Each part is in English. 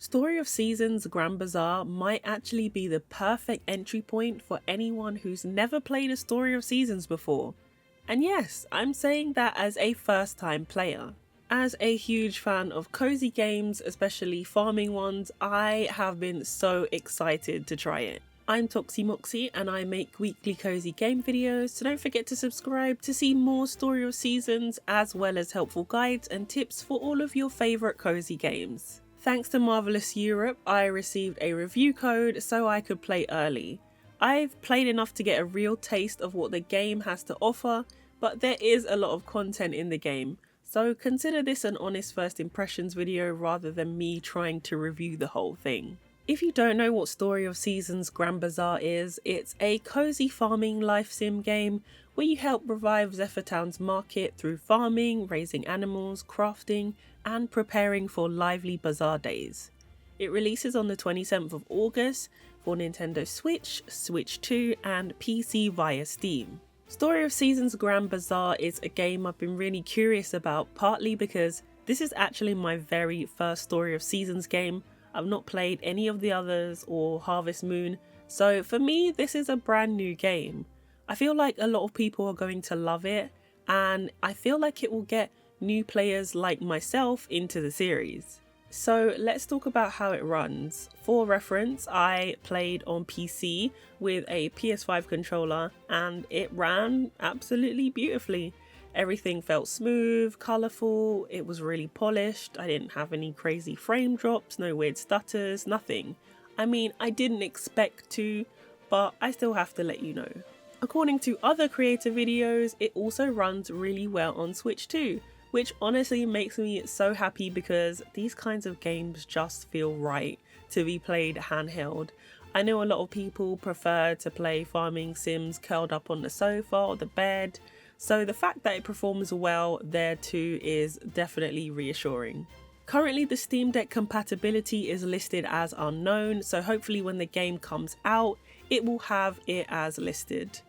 Story of Seasons Grand Bazaar might actually be the perfect entry point for anyone who's never played a Story of Seasons before. And yes, I'm saying that as a first time player. As a huge fan of cozy games, especially farming ones, I have been so excited to try it. I'm Toxi and I make weekly cozy game videos, so don't forget to subscribe to see more Story of Seasons as well as helpful guides and tips for all of your favourite cozy games. Thanks to Marvelous Europe, I received a review code so I could play early. I've played enough to get a real taste of what the game has to offer, but there is a lot of content in the game, so consider this an honest first impressions video rather than me trying to review the whole thing. If you don't know what Story of Seasons Grand Bazaar is, it's a cozy farming life sim game where you help revive Zephyrtown's market through farming, raising animals, crafting, and preparing for lively bazaar days. It releases on the 27th of August for Nintendo Switch, Switch 2, and PC via Steam. Story of Seasons Grand Bazaar is a game I've been really curious about, partly because this is actually my very first Story of Seasons game. I've not played any of the others or Harvest Moon, so for me this is a brand new game. I feel like a lot of people are going to love it, and I feel like it will get new players like myself into the series. So let's talk about how it runs. For reference, I played on PC with a PS5 controller and it ran absolutely beautifully. Everything felt smooth, colourful, it was really polished, I didn't have any crazy frame drops, no weird stutters, nothing. I mean, I didn't expect to, but I still have to let you know. According to other creator videos, it also runs really well on Switch too, which honestly makes me so happy because these kinds of games just feel right to be played handheld. I know a lot of people prefer to play farming sims curled up on the sofa or the bed, so the fact that it performs well there too is definitely reassuring. Currently the Steam Deck compatibility is listed as unknown, so hopefully when the game comes out it will have it as listed.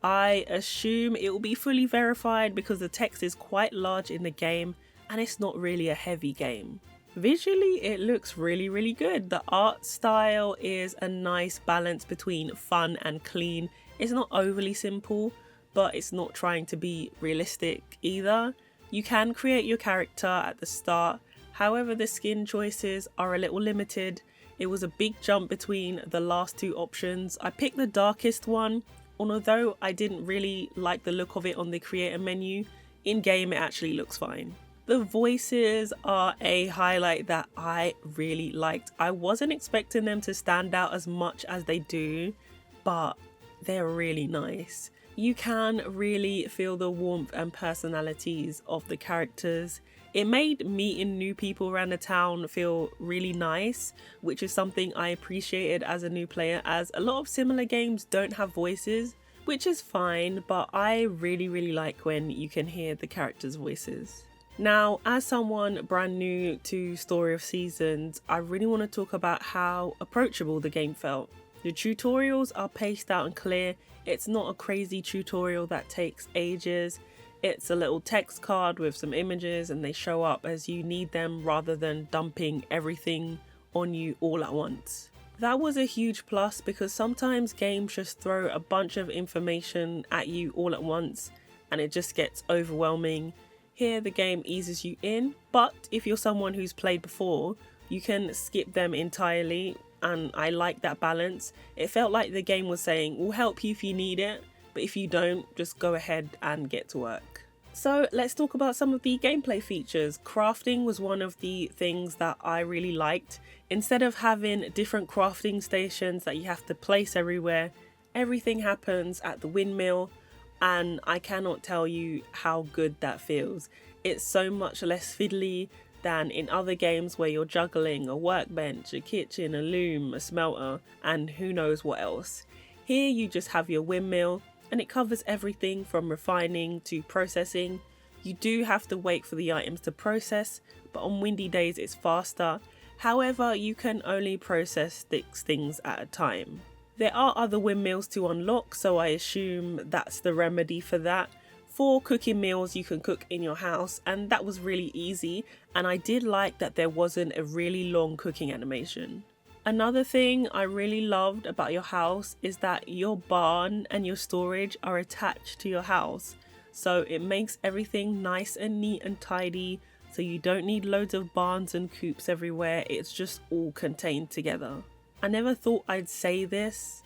I assume it will be fully verified because the text is quite large in the game and it's not really a heavy game. Visually it looks really good. The art style is a nice balance between fun and clean. It's not overly simple, but it's not trying to be realistic either. You can create your character at the start, however the skin choices are a little limited. It was a big jump between the last two options. I picked the darkest one. Although I didn't really like the look of it on the creator menu, in game it actually looks fine. The voices are a highlight that I really liked. I wasn't expecting them to stand out as much as they do, but they're really nice. You can really feel the warmth and personalities of the characters. It made meeting new people around the town feel really nice, which is something I appreciated as a new player, as a lot of similar games don't have voices, which is fine, but I really like when you can hear the characters' voices. Now, as someone brand new to Story of Seasons, I really want to talk about how approachable the game felt. The tutorials are paced out and clear. It's not a crazy tutorial that takes ages. It's a little text card with some images and they show up as you need them rather than dumping everything on you all at once. That was a huge plus because sometimes games just throw a bunch of information at you all at once and it just gets overwhelming. Here the game eases you in, but if you're someone who's played before, you can skip them entirely, and I like that balance. It felt like the game was saying, we'll help you if you need it, but if you don't, just go ahead and get to work. So let's talk about some of the gameplay features. Crafting was one of the things that I really liked. Instead of having different crafting stations that you have to place everywhere, everything happens at the windmill, and I cannot tell you how good that feels. It's so much less fiddly than in other games where you're juggling a workbench, a kitchen, a loom, a smelter, and who knows what else. Here you just have your windmill, and it covers everything from refining to processing. You do have to wait for the items to process, but on windy days it's faster. However, you can only process 6 things at a time. There are other windmills to unlock, so I assume that's the remedy for that. 4 cooking meals you can cook in your house, and that was really easy, and I did like that there wasn't a really long cooking animation. Another thing I really loved about your house is that your barn and your storage are attached to your house. So it makes everything nice and neat and tidy, so you don't need loads of barns and coops everywhere, it's just all contained together. I never thought I'd say this,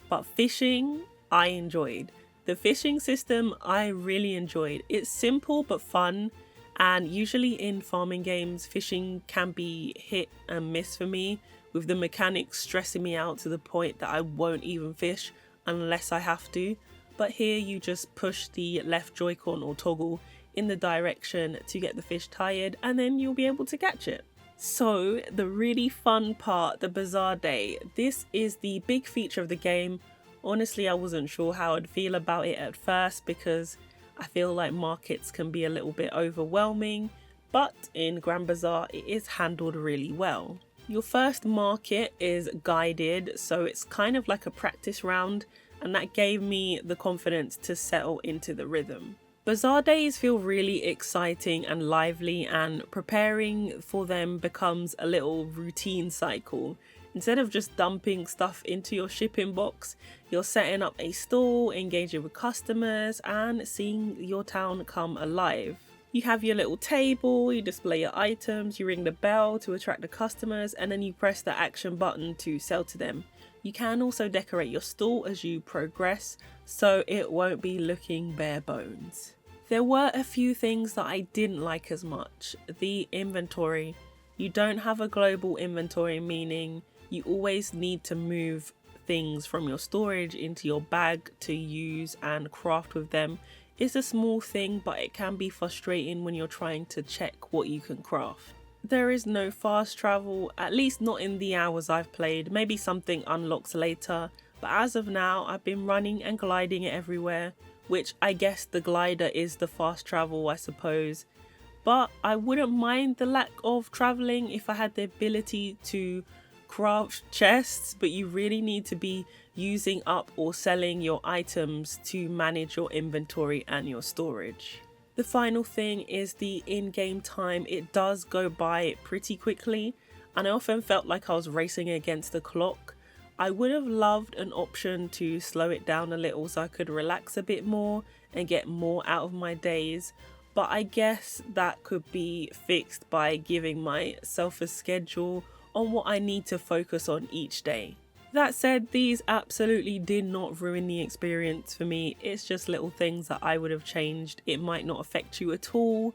but fishing I enjoyed. The fishing system I really enjoyed. It's simple but fun, and usually in farming games, fishing can be hit and miss for me, with the mechanics stressing me out to the point that I won't even fish unless I have to. But here you just push the left Joy-Con or toggle in the direction to get the fish tired, and then you'll be able to catch it. So the really fun part, the Bazaar day. This is the big feature of the game. Honestly, I wasn't sure how I'd feel about it at first because I feel like markets can be a little bit overwhelming, but in Grand Bazaar it is handled really well. Your first market is guided, so it's kind of like a practice round, and that gave me the confidence to settle into the rhythm. Bazaar days feel really exciting and lively, and preparing for them becomes a little routine cycle. Instead of just dumping stuff into your shipping box, you're setting up a stall, engaging with customers, and seeing your town come alive. You have your little table, you display your items, you ring the bell to attract the customers, and then you press the action button to sell to them. You can also decorate your stall as you progress, so it won't be looking bare bones. There were a few things that I didn't like as much. The inventory. You don't have a global inventory, meaning you always need to move things from your storage into your bag to use and craft with them. It's a small thing, but it can be frustrating when you're trying to check what you can craft. There is no fast travel, at least not in the hours I've played. Maybe something unlocks later, but as of now I've been running and gliding it everywhere, which I guess the glider is the fast travel, I suppose. But I wouldn't mind the lack of traveling if I had the ability to craft chests, but you really need to be using up or selling your items to manage your inventory and your storage. The final thing is the in-game time. It does go by pretty quickly, and I often felt like I was racing against the clock. I would have loved an option to slow it down a little so I could relax a bit more and get more out of my days, but I guess that could be fixed by giving myself a schedule on what I need to focus on each day. That said, these absolutely did not ruin the experience for me. It's just little things that I would have changed. It might not affect you at all.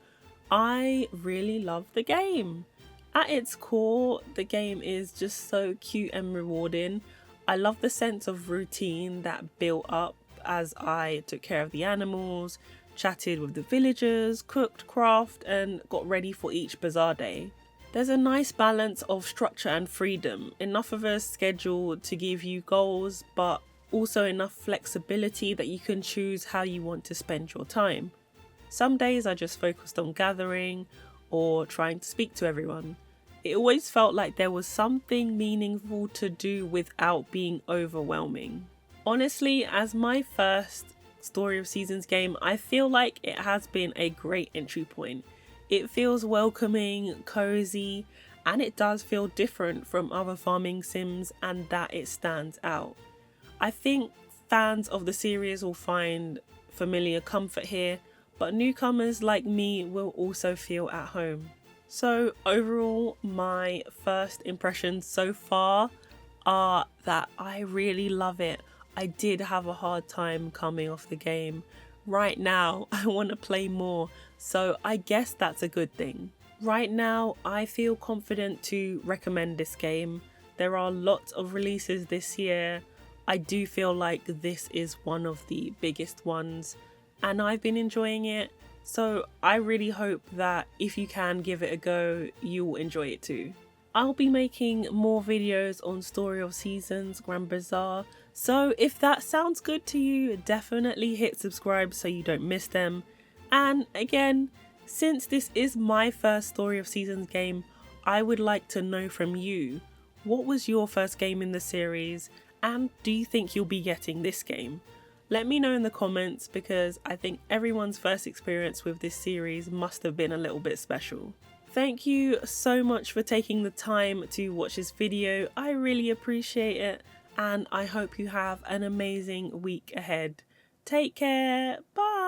I really love the game. At its core, the game is just so cute and rewarding. I love the sense of routine that built up as I took care of the animals, chatted with the villagers, cooked, crafted, and got ready for each bazaar day. There's a nice balance of structure and freedom, enough of a schedule to give you goals, but also enough flexibility that you can choose how you want to spend your time. Some days I just focused on gathering or trying to speak to everyone. It always felt like there was something meaningful to do without being overwhelming. Honestly, as my first Story of Seasons game, I feel like it has been a great entry point. It feels welcoming, cozy, and it does feel different from other farming sims, and that it stands out. I think fans of the series will find familiar comfort here, but newcomers like me will also feel at home. So overall, my first impressions so far are that I really love it. I did have a hard time coming off the game. Right now, I want to play more, so I guess that's a good thing. Right now, I feel confident to recommend this game. There are lots of releases this year. I do feel like this is one of the biggest ones, and I've been enjoying it. So I really hope that if you can give it a go, you will enjoy it too. I'll be making more videos on Story of Seasons Grand Bazaar, so if that sounds good to you, definitely hit subscribe so you don't miss them. And again, since this is my first Story of Seasons game, I would like to know from you, what was your first game in the series, and do you think you'll be getting this game? Let me know in the comments because I think everyone's first experience with this series must have been a little bit special. Thank you so much for taking the time to watch this video. I really appreciate it, and I hope you have an amazing week ahead. Take care. Bye.